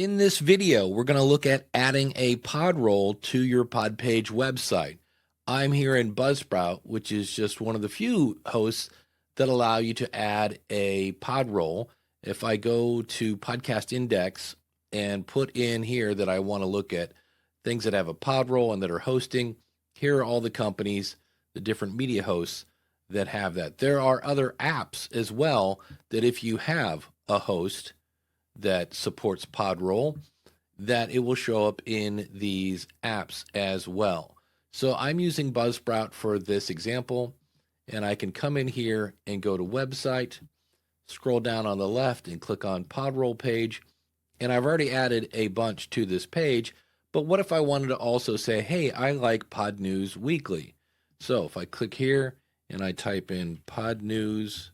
In this video, we're going to look at adding a Podroll to your Podpage website. I'm here in Buzzsprout, which is just one of the few hosts that allow you to add a Podroll. If I go to Podcast Index and put in here that I want to look at things that have a Podroll and that are hosting, here are all the companies, the different media hosts that have that. There are other apps as well that if you have a host that supports Podroll, that it will show up in these apps as well. So I'm using Buzzsprout for this example, and I can come in here and go to website, scroll down on the left and click on Podroll page, and I've already added a bunch to this page, but what if I wanted to also say, hey, I like Pod News Weekly? So if I click here and I type in Pod News,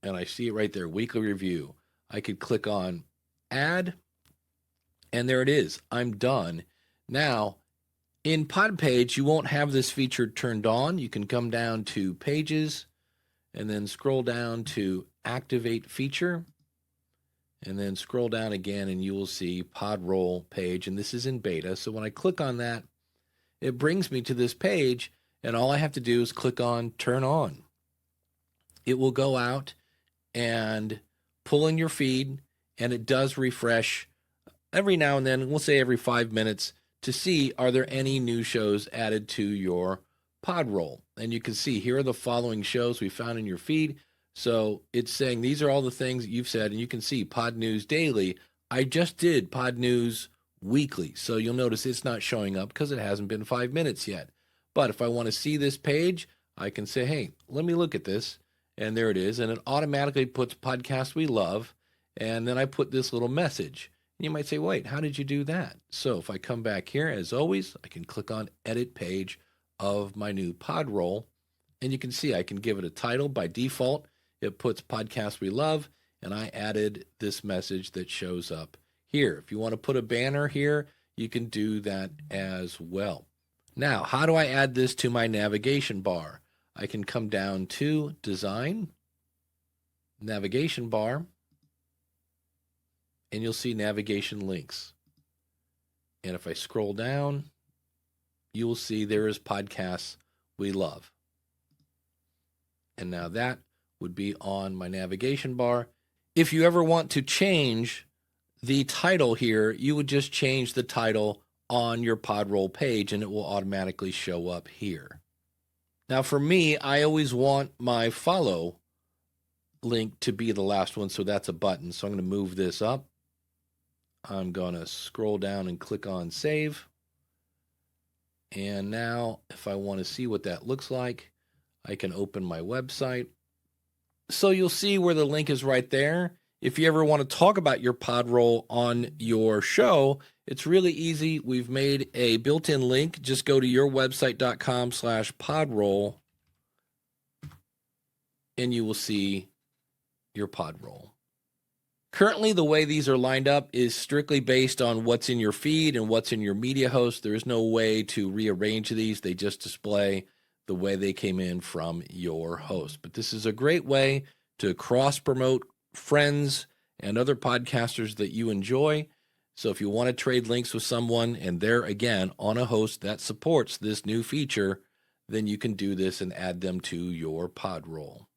and I see it right there, weekly review, I could click on add, and there it is. I'm done. Now, in Podpage, you won't have this feature turned on. You can come down to Pages and then scroll down to Activate Feature, and then scroll down again, and you will see Podroll page, and this is in beta. So when I click on that, it brings me to this page, and all I have to do is click on Turn On. It will go out and pull in your feed, and it does refresh every now and then, we'll say every 5 minutes, to see are there any new shows added to your Podroll. And you can see here are the following shows we found in your feed. So it's saying these are all the things you've said, and you can see Pod News Daily. I just did Pod News Weekly, so you'll notice it's not showing up because it hasn't been 5 minutes yet. But if I want to see this page, I can say, hey, let me look at this. And there it is, and it automatically puts podcasts we love, and then I put this little message. And you might say, wait, how did you do that? So if I come back here, as always, I can click on Edit Page of my new Podroll, and you can see I can give it a title. By default, it puts podcasts we love, and I added this message that shows up here. If you want to put a banner here, you can do that as well. Now, how do I add this to my navigation bar? I can come down to Design, Navigation Bar, and you'll see navigation links. And if I scroll down, you will see there is podcasts we love. And now that would be on my navigation bar. If you ever want to change the title here, you would just change the title on your Podroll page and it will automatically show up here. Now for me, I always want my follow link to be the last one, so that's a button. So I'm going to move this up. I'm going to scroll down and click on Save. And now if I want to see what that looks like, I can open my website. So you'll see where the link is right there. If you ever want to talk about your Podroll on your show, it's really easy. We've made a built-in link. Just go to yourwebsite.com/Podroll, and you will see your Podroll. Currently, the way these are lined up is strictly based on what's in your feed and what's in your media host. There is no way to rearrange these. They just display the way they came in from your host. But this is a great way to cross-promote friends and other podcasters that you enjoy. So if you want to trade links with someone and they're, again, on a host that supports this new feature, then you can do this and add them to your Podroll.